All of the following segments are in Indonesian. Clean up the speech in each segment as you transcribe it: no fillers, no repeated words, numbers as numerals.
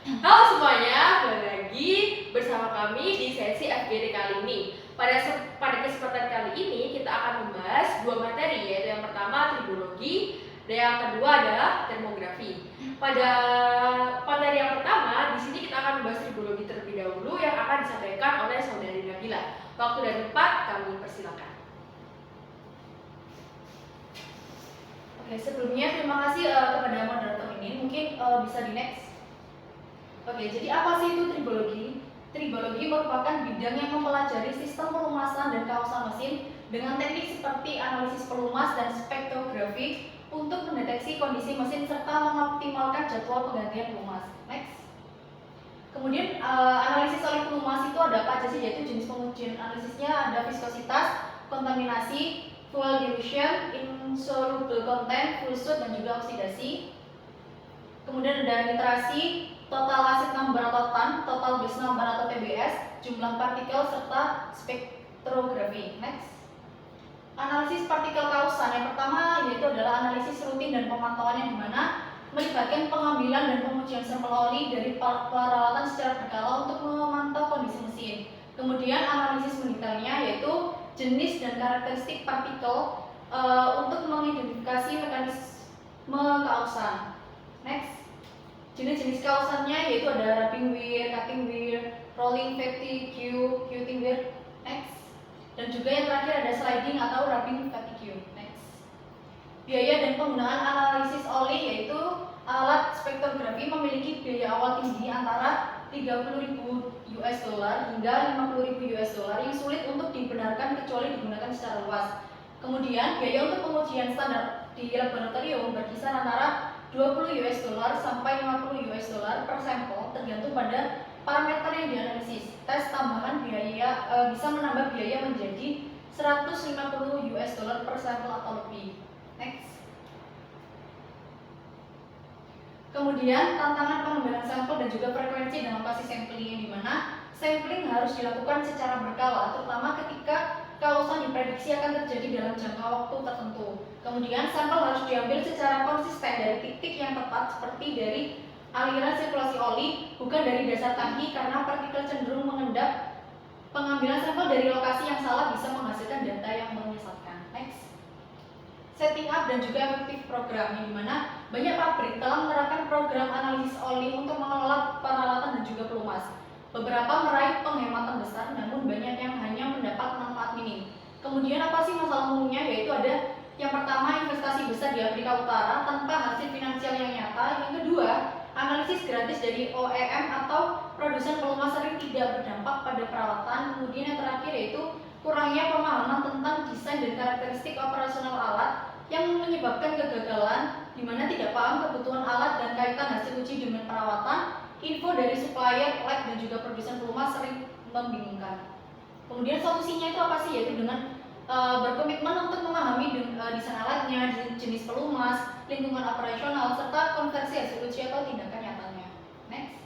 Halo semuanya, kembali lagi bersama kami di sesi FGD kali ini. Pada kesempatan kali ini kita akan membahas dua materi, yaitu yang pertama tribologi dan yang kedua adalah termografi. Pada materi yang pertama, di sini kita akan membahas tribologi terlebih dahulu yang akan disampaikan oleh saudari Nabila. Waktu dan tempat kami persilakan. Oke, sebelumnya terima kasih kepada moderator ini. Mungkin bisa di next. Oke, jadi apa sih itu tribologi? Tribologi merupakan bidang yang mempelajari sistem pelumasan dan kawasan mesin dengan teknik seperti analisis pelumas dan spektrografi untuk mendeteksi kondisi mesin serta mengoptimalkan jadwal penggantian pelumas. Next. Kemudian analisis oleh pelumas itu ada apa aja sih? Yaitu jenis pengujian analisisnya ada viskositas, kontaminasi, fuel dilution, insoluble content, fluid dan juga oksidasi. Kemudian ada nitrasi, total acid number atau TAN, total base number atau TBS, jumlah partikel serta spektrografi. Next. Analisis partikel kausan yang pertama yaitu adalah analisis rutin dan pemantauan yang dimana melibatkan pengambilan dan pengujian sampel oli dari peralatan secara berkala untuk memantau kondisi mesin. Kemudian analisis mendetailnya yaitu jenis dan karakteristik partikel untuk mengidentifikasi mekanisme kausan. Next. Jenis-jenis kausannya yaitu ada rubbing wear, cutting wear, rolling fatigue, quilting wear. Next. Dan juga yang terakhir ada sliding atau rubbing fatigue. Next. Biaya dan penggunaan analisis oli yaitu alat spektrografi memiliki biaya awal tinggi antara 30.000 US dollar hingga 50.000 US dollar yang sulit untuk dibenarkan kecuali digunakan secara luas. Kemudian biaya untuk pengujian standar di laboratorium berkisar antara 20 US dollar sampai 50 US dollar per sampel tergantung pada parameter yang dianalisis. Tes tambahan biaya bisa menambah biaya menjadi 150 US dollar per sampel atau lebih. Next. Kemudian tantangan pengambilan sampel dan juga frekuensi dalam lokasi sampling yang dimana sampling harus dilakukan secara berkala, terutama ketika kausan diprediksi akan terjadi dalam jangka waktu tertentu. Kemudian sampel harus diambil secara konsisten dari titik yang tepat seperti dari aliran sirkulasi oli, bukan dari dasar tangki karena partikel cenderung mengendap. Pengambilan sampel dari lokasi yang salah bisa menghasilkan data yang menyesatkan. Next. Setting up dan juga efektif program yang dimana banyak pabrik telah menerapkan program analisis oli untuk mengelola peralatan dan juga pelumas. Beberapa meraih penghematan besar, namun banyak yang hanya mendapat manfaat minim. Kemudian apa sih masalah umumnya? Yaitu ada yang pertama investasi besar di Afrika Utara tanpa hasil finansial yang nyata. Yang kedua, analisis gratis dari OEM atau produsen pelumas sering tidak berdampak pada perawatan. Kemudian yang terakhir yaitu kurangnya pemahaman tentang desain dan karakteristik operasional alat yang menyebabkan kegagalan di mana tidak paham kebutuhan alat dan kaitan hasil uji dengan perawatan. Info dari supplier, lab dan juga produsen pelumas sering membingungkan. Kemudian solusinya itu apa sih? Yaitu dengan berkomitmen untuk memahami desain alatnya, jenis pelumas, lingkungan operasional, serta konversi hasil uji atau tindakan nyatanya. Next.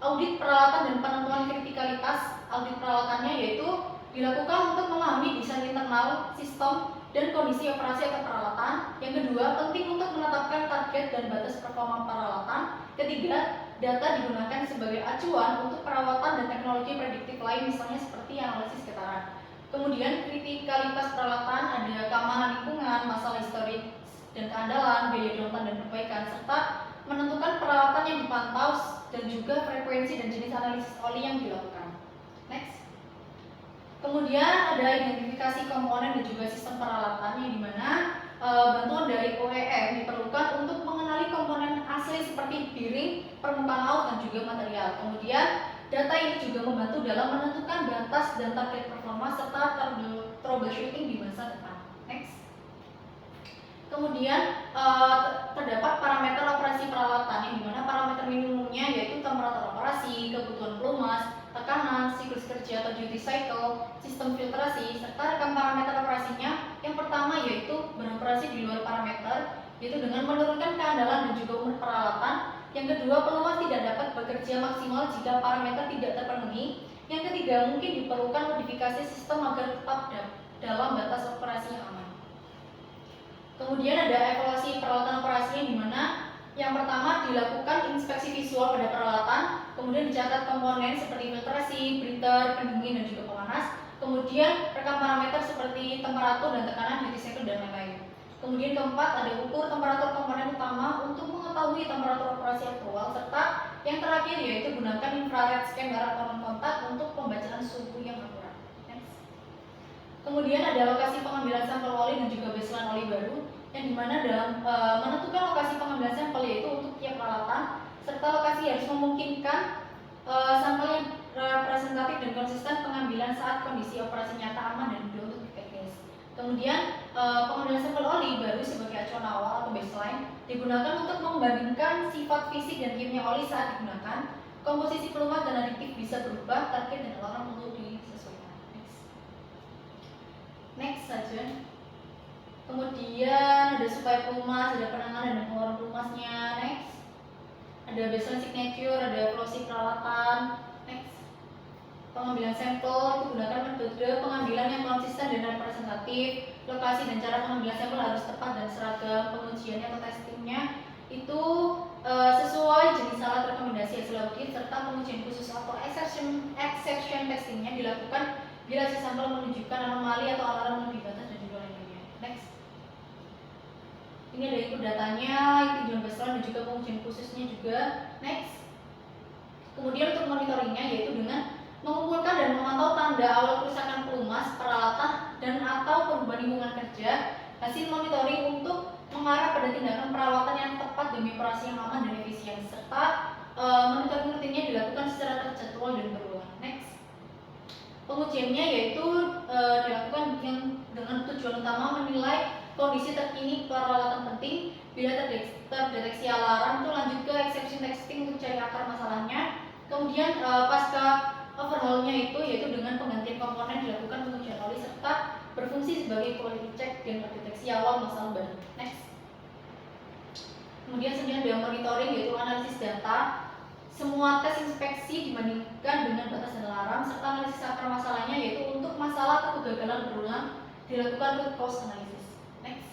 Audit peralatan dan penentuan kritikalitas. Audit peralatannya yaitu dilakukan untuk memahami desain internal, sistem, dan kondisi operasi atau peralatan. Yang kedua, penting untuk menetapkan target dan batas performa peralatan. Ketiga, data digunakan sebagai acuan untuk perawatan dan teknologi prediktif lain, misalnya seperti analisis getaran. Kemudian kritikalitas peralatan ada keamanan lingkungan, masalah historis dan keandalan, biaya downtime dan perbaikan, serta menentukan peralatan yang dipantau dan juga frekuensi dan jenis analisis oli yang dilakukan. Next. Kemudian ada identifikasi komponen dan juga sistem peralatan yang dimana bantuan dari OEM diperlukan untuk mengenali komponen asli seperti bearing, permukaan laut dan juga material. Kemudian data ini juga membantu dalam menentukan batas dan target performa serta troubleshooting di masa depan. Next. Kemudian terdapat parameter operasi peralatan yang dimana parameter minimumnya yaitu temperatur operasi, kebutuhan pelumas, tekanan, siklus kerja atau duty cycle, sistem filtrasi, serta rekam parameter operasinya. Yang pertama yaitu beroperasi di luar parameter, yaitu dengan menurunkan keandalan dan juga umur peralatan. Yang kedua, pelumas tidak dapat bekerja maksimal jika parameter tidak terpenuhi. Yang ketiga, mungkin diperlukan modifikasi sistem agar tetap dalam batas operasi yang aman. Kemudian ada evaluasi peralatan operasi yang dimana yang pertama dilakukan inspeksi visual pada peralatan, kemudian dicatat komponen seperti filtrasi, breather, pendingin, dan juga pemanas. Kemudian rekam parameter seperti temperatur dan tekanan, duty cycle, dan lain-lain. Kemudian keempat, ada ukur temperatur komponen utama untuk mengetahui temperatur operasi aktual, serta yang terakhir yaitu gunakan infrared scanner atau kontak untuk pembacaan suhu yang akurat. Next. Kemudian ada lokasi pengambilan sampel oli dan juga baseline oli baru, yang dimana dalam menentukan lokasi pengambilan sampel yaitu untuk tiap peralatan, serta lokasi harus memungkinkan sampel yang representatif dan konsisten pengambilan saat kondisi operasi nyata aman dan mudah untuk diteknis. Kemudian pengambilan sampel oli baru sebagai acuan awal atau baseline digunakan untuk membandingkan sifat fisik dan kimia oli saat digunakan. Komposisi pelumas dan aditif bisa berubah, target dan alarm perlu disesuaikan. Next saja. Kemudian ada supaya pelumas, ada penanganan dan pengeluaran pelumasnya. Next. Ada baseline signature, ada flow-sheet peralatan. Next. Pengambilan sampel itu gunakan metode pengambilan yang konsisten dan representatif. Lokasi dan cara pengambilan sampel harus tepat dan seragam. Pengujiannya atau testingnya itu sesuai jenis alat rekomendasi hasil audit, serta pengujian khusus atau exception testingnya dilakukan bila hasil sampel menunjukkan anomali atau alarm lebih batas dan juga lainnya. Next. Ini ada input datanya, tinjauan baseline dan juga pengujian khususnya juga. Next. Kemudian untuk monitoringnya yaitu dengan mengumpulkan dan memantau tanda awal kerusakan pelumas, peralatan, dan atau perubahan lingkungan kerja. Hasil monitoring untuk mengarah pada tindakan perawatan yang tepat demi operasi yang aman dan efisien, serta monitoring rutinnya dilakukan secara terjadwal dan berulang. Next. Pengujiannya yaitu dilakukan dengan tujuan utama menilai kondisi terkini peralatan penting. Bila terdeteksi alarm itu lanjut ke exception testing untuk cari akar masalahnya. Kemudian pasca overhaulnya itu yaitu dengan penggantian komponen dilakukan pengujian oli serta berfungsi sebagai quality check dan mendeteksi awal masalah baru. Next. Kemudian selanjutnya ada monitoring yaitu analisis data semua tes inspeksi dibandingkan dengan batas dan alarm, serta analisis akar masalahnya yaitu untuk masalah atau kegagalan berulang dilakukan root cause analysis. Next.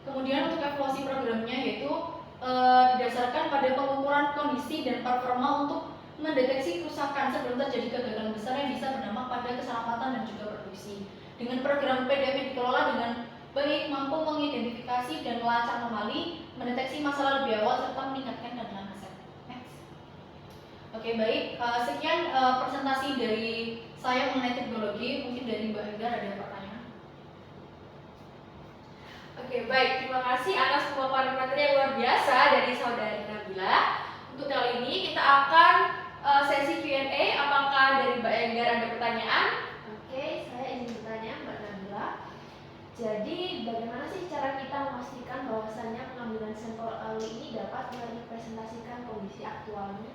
Kemudian untuk evaluasi programnya yaitu didasarkan pada pengukuran kondisi dan performa untuk mendeteksi kerusakan sebelum terjadi kegagalan besar yang bisa berdampak pada keselamatan dan juga produksi. Dengan program PDAP dikelola dengan baik, mampu mengidentifikasi dan melacak anomali, mendeteksi masalah lebih awal, serta meningkatkan keamanan aset. Next. Oke, baik. Sekian presentasi dari saya mengenai teknologi. Mungkin dari Mbak Enggar ada pertanyaan. Oke, baik. Terima kasih atas pemaparan materi yang luar biasa dari saudari Nabila. Untuk kali ini kita akan sesi Q&A. Apakah dari Mbak Enggar ada pertanyaan? Oke, saya ingin bertanya Mbak Nabila. Jadi, bagaimana sih cara kita memastikan bahwasannya pengambilan sampel oli ini dapat merepresentasikan kondisi aktualnya?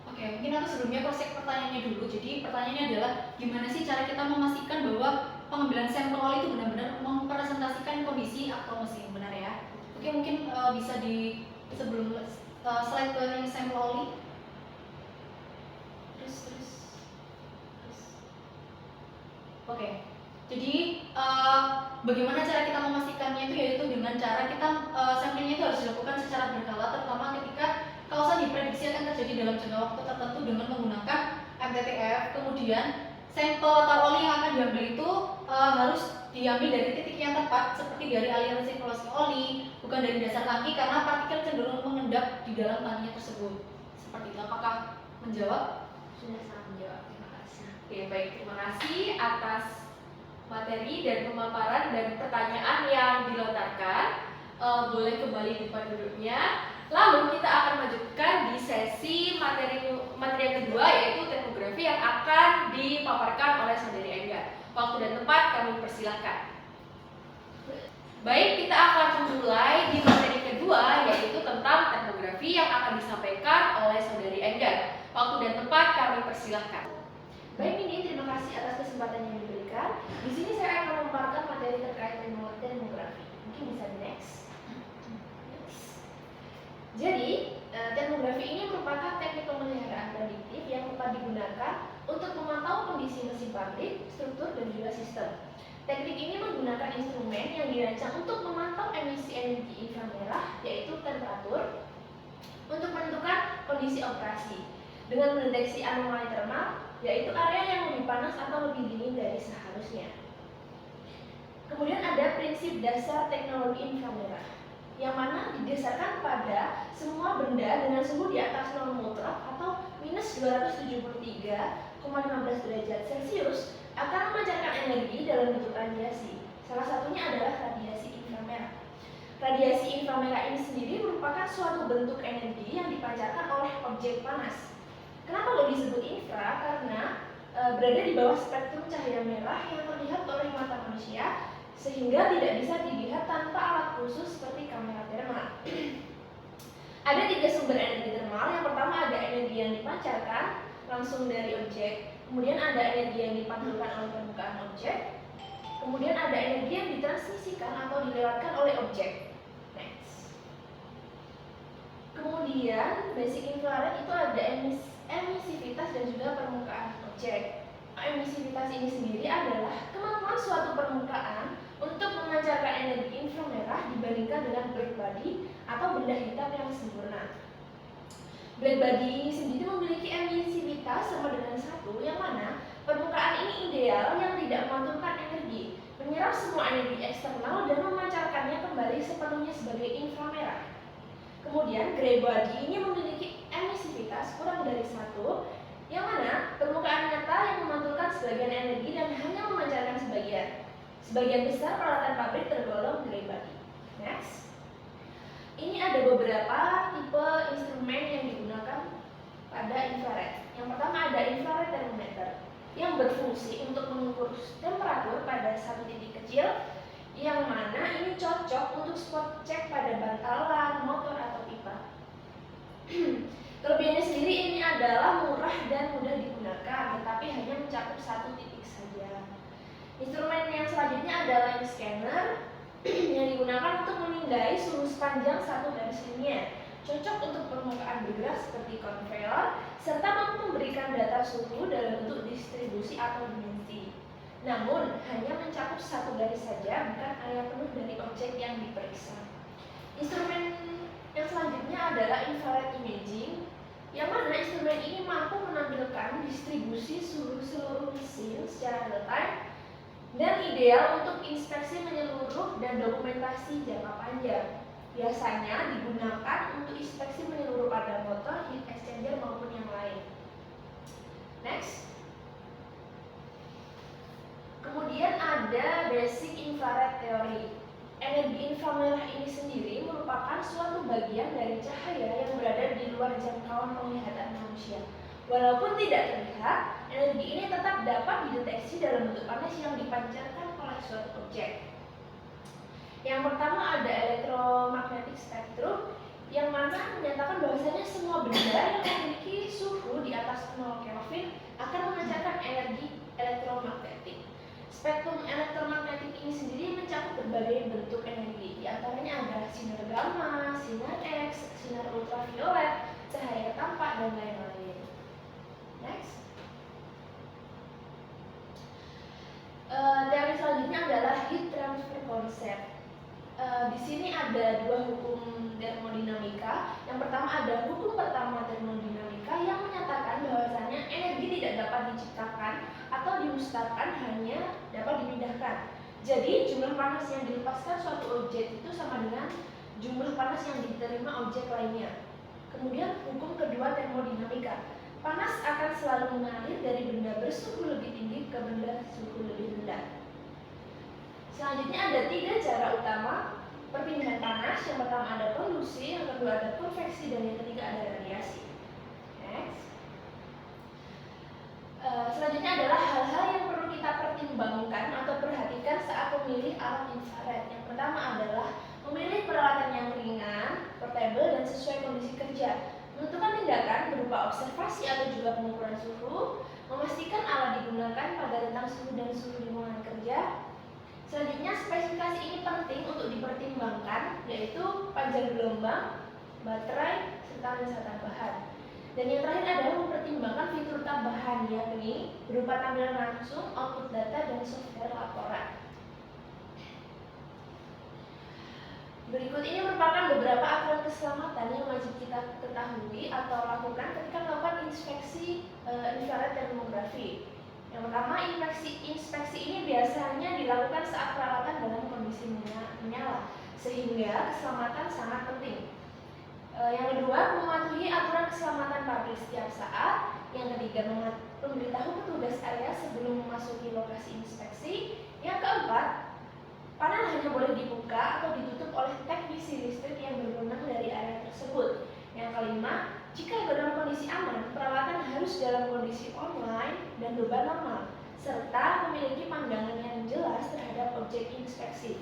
Oke, mungkin aku sebelumnya cross-check pertanyaannya dulu. Jadi pertanyaannya adalah gimana sih cara kita memastikan bahwa pengambilan sampel oli itu benar-benar merepresentasikan kondisi aktual mesin, benar ya? Oke, mungkin bisa di sebelum slide ke yang sampel oli. Terus. Oke. Jadi bagaimana cara kita memastikannya itu yaitu dengan cara kita samplingnya itu harus dilakukan secara berkala, terutama ketika kausan diprediksi akan terjadi dalam jangka waktu tertentu dengan menggunakan MTTF. Kemudian sampel atau oli yang akan diambil itu harus diambil dari titik yang tepat, seperti dari aliran sirkulasi oli, bukan dari dasar tangki, karena partikel cenderung mengendap di dalam tangkinya tersebut. Seperti itu. Apakah menjawab? Sudah sangat menjawab, terima kasih. Oke, baik. Terima kasih atas materi dan pemaparan dan pertanyaan yang dilontarkan. Boleh kembali di tempat duduknya. Lalu kita akan lanjutkan di sesi materi yang kedua, yaitu termografi yang akan dipaparkan oleh saudari Enggar. Waktu dan tempat kami persilahkan. Baik, kita akan memulai di materi kedua, yaitu tentang termografi yang akan disampaikan oleh saudari Enggar. Waktu dan tempat kami persilahkan. Baik, ini terima kasih atas kesempatan yang diberikan. Di sini saya akan memaparkan materi terkait termografi. Mungkin bisa di next. Jadi, termografi ini merupakan teknik pemeliharaan prediktif yang dapat digunakan untuk memantau kondisi mesin pabrik, struktur, dan juga sistem. Teknik ini menggunakan instrumen yang dirancang untuk memantau emisi energi inframerah, yaitu temperatur, untuk menentukan kondisi operasi. dengan mendeteksi anomali termal, yaitu area yang lebih panas atau lebih dingin dari seharusnya. Kemudian ada prinsip dasar teknologi inframerah, yang mana didasarkan pada semua benda dengan suhu di atas 0 mutlak atau minus 273,15 derajat Celcius akan memancarkan energi dalam bentuk radiasi. Salah satunya adalah radiasi inframerah. Radiasi inframerah ini sendiri merupakan suatu bentuk energi yang dipancarkan oleh objek panas. Kenapa kok disebut infra? Karena berada di bawah spektrum cahaya merah yang terlihat oleh mata manusia, sehingga tidak bisa dilihat tanpa alat khusus seperti kamera termal. Ada 3 sumber energi termal. Yang pertama ada energi yang dipancarkan langsung dari objek, kemudian ada energi yang dipantulkan oleh permukaan objek, kemudian ada energi yang ditransmisikan atau dilewatkan oleh objek. Next. Kemudian basic infrared itu ada emisivitas dan juga permukaan objek. Emisivitas ini sendiri adalah kemampuan suatu permukaan untuk memancarkan energi inframerah dibandingkan dengan black body atau benda hitam yang sempurna. Black body ini sendiri memiliki emisivitas sama dengan 1, yang mana permukaan ini ideal yang tidak memantulkan energi, menyerap semua energi eksternal dan memancarkannya kembali sepenuhnya sebagai inframerah. Kemudian gray body ini memiliki emisivitas kurang dari 1, yang mana permukaan nyata yang memantulkan sebagian energi dan hanya memancarkan sebagian. Sebagian besar peralatan pabrik tergolong gray body. Next. Ini ada beberapa tipe instrumen yang digunakan pada infrared. Yang pertama ada infrared thermometer yang berfungsi untuk mengukur temperatur pada satu titik kecil, yang mana ini cocok untuk spot check pada bantalan, motor, atau pipa. Kelebihannya sendiri ini adalah murah dan mudah digunakan, tetapi hanya mencakup satu titik saja. Instrumen yang selanjutnya adalah lens scanner yang digunakan untuk menindai suhu sepanjang satu garis linear, cocok untuk permukaan bergerak seperti konveyor, serta mampu memberikan data suhu dalam bentuk distribusi atau dimensi. Namun, hanya mencakup satu garis saja, bukan area penuh dari objek yang diperiksa. Instrumen yang selanjutnya adalah infrared imaging, yang mana instrumen ini mampu menampilkan distribusi suhu seluruh mesin secara real time dan ideal untuk inspeksi menyeluruh dan dokumentasi jangka panjang. Biasanya digunakan untuk inspeksi menyeluruh pada motor, heat exchanger maupun yang lain. Next. Kemudian ada basic infrared theory. Energi inframerah ini sendiri merupakan suatu bagian dari cahaya yang berada di luar jangkauan penglihatan manusia. Walaupun tidak terlihat, energi ini tetap dapat dideteksi dalam bentuk panas yang dipancarkan oleh suatu objek. Yang pertama ada electromagnetic spectrum, yang mana menyatakan bahwasanya semua benda yang memiliki suhu di atas 0 Kelvin akan memancarkan energi elektromagnetik. Spektrum elektromagnetik ini sendiri mencakup berbagai bentuk energi, di antaranya ada sinar gamma, sinar X, sinar ultraviolet, cahaya tampak, dan lain-lain. Next. Teori selanjutnya adalah heat transfer concept. Di sini ada 2 hukum termodinamika. Yang pertama ada hukum pertama termodinamika yang menyatakan bahwasanya energi tidak dapat diciptakan atau dimusnahkan, hanya dapat dipindahkan. Jadi jumlah panas yang dilepaskan suatu objek itu sama dengan jumlah panas yang diterima objek lainnya. Kemudian hukum kedua termodinamika, panas akan selalu mengalir dari benda bersuhu lebih tinggi ke benda suhu lebih rendah. Selanjutnya ada 3 cara utama perpindahan panas. Yang pertama ada konduksi, yang kedua ada konveksi, dan yang ketiga ada radiasi. Next. Selanjutnya adalah hal-hal yang perlu kita pertimbangkan atau perhatikan saat memilih alat infrared. Yang pertama adalah memilih peralatan yang ringan, portable, dan sesuai kondisi kerja. Menentukan tindakan berupa observasi atau juga pengukuran suhu, memastikan alat digunakan pada rentang suhu dan suhu lingkungan kerja. Selanjutnya, spesifikasi ini penting untuk dipertimbangkan, yaitu panjang gelombang, baterai, serta lensa tambahan. Dan yang terakhir adalah mempertimbangkan fitur tambahan, yakni berupa tampilan langsung, output data, dan software laporan. Berikut ini merupakan beberapa aturan keselamatan yang wajib kita ketahui atau lakukan ketika melakukan inspeksi kromografi. Yang pertama, inspeksi ini biasanya dilakukan saat peralatan dalam kondisi menyala, sehingga keselamatan sangat penting. Yang kedua, mematuhi aturan keselamatan pabrik setiap saat. Yang ketiga, memberitahu petugas area sebelum memasuki lokasi inspeksi. Yang keempat, panel hanya boleh dibuka atau ditutup oleh teknisi listrik yang berwenang dari area tersebut. Yang kelima, jika dalam kondisi aman, peralatan harus dalam kondisi online dan beban normal, serta memiliki pandangan yang jelas terhadap objek inspeksi.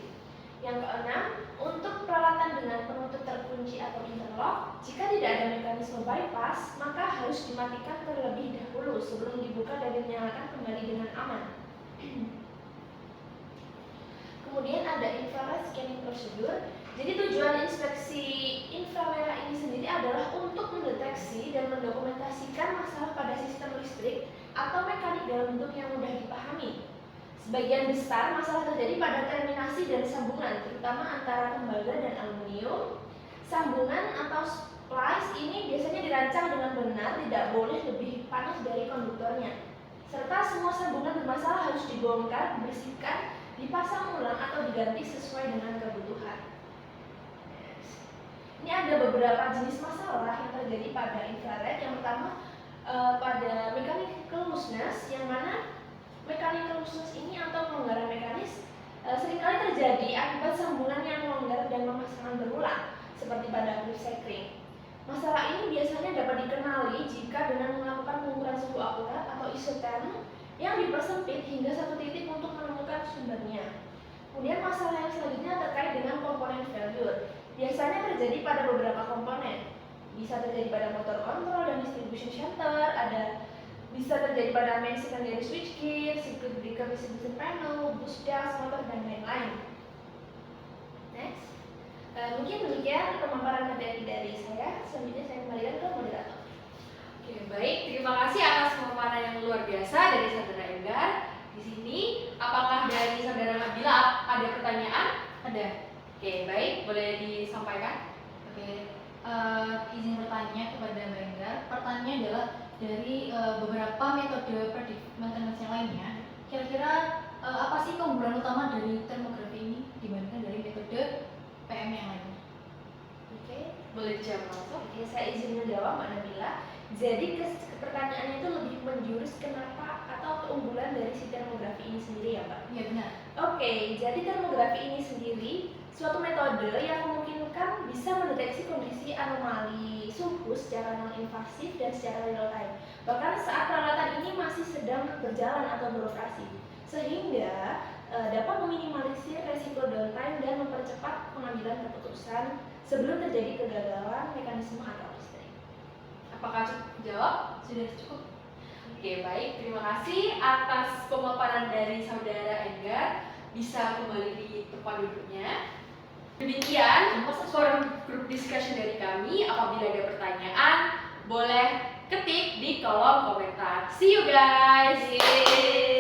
Yang keenam, untuk peralatan dengan penutup terkunci atau interlock, jika tidak ada mekanisme bypass, maka harus dimatikan terlebih dahulu sebelum dibuka dan dinyalakan kembali dengan aman. Kemudian ada infrared scanning procedure. Jadi tujuan inspeksi inframerah ini sendiri adalah untuk mendeteksi dan mendokumentasikan masalah pada sistem listrik atau mekanik dalam bentuk yang mudah dipahami. Sebagian besar masalah terjadi pada terminasi dan sambungan, terutama antara tembaga dan aluminium. Sambungan atau splice ini biasanya dirancang dengan benar, tidak boleh lebih panas dari konduktornya. Serta semua sambungan bermasalah harus dibongkar, dibersihkan, dipasang ulang atau diganti sesuai dengan kebutuhan. Ini ada beberapa jenis masalah yang terjadi pada infrared. Yang pertama pada mechanical looseness, yang mana mechanical looseness ini atau pelonggaran mekanis seringkali terjadi akibat sambungan yang longgar dan pemasangan berulang, seperti pada clip cycling. Masalah ini biasanya dapat dikenali jika dengan melakukan pengukuran suhu akurat atau isotherm yang dipersempit hingga satu titik untuk menemukan sumbernya. Kemudian masalah yang selanjutnya terkait dengan komponen failure. Biasanya terjadi pada beberapa komponen. Bisa terjadi pada motor control dan distribution center, bisa terjadi pada main secondary switchgear, circuit breaker distribution panel, bus gas, motor, dan lain-lain. Next. Mungkin demikian pemaparan materi dari saya. Selanjutnya saya kembalikan ke moderator. Oke, baik. Terima kasih atas pemaparan yang luar biasa dari Saudara Enggar. Di sini, apakah dari Saudara Nabila ada pertanyaan? Ada. Oke, baik. Boleh disampaikan? Oke, izin bertanya kepada Mbak Enggar. Pertanyaannya adalah dari beberapa metode predictive maintenance yang lainnya, kira-kira apa sih keunggulan utama dari termografi ini dibandingkan dari metode PM yang lainnya? Oke. Boleh dijawab langsung? Oke, saya izin menjawab Mbak Nabila. Jadi pertanyaannya itu lebih menjurus kenapa atau keunggulan dari si termografi ini sendiri ya Pak? Iya benar. Oke, jadi termografi ini sendiri suatu metode yang memungkinkan bisa mendeteksi kondisi anomali suhu secara non-invasif dan secara real time. Bahkan saat peralatan ini masih sedang berjalan atau beroperasi, sehingga dapat meminimalisir resiko downtime dan mempercepat pengambilan keputusan sebelum terjadi kegagalan mekanisme atau listrik. Apakah cukup jawab? Sudah cukup. Oke, baik. Terima kasih atas pemaparan dari Saudara Enggar. Bisa kembali di tempat duduknya. Demikian forum group discussion dari kami. Apabila ada pertanyaan, boleh ketik di kolom komentar. See you guys. Yeay.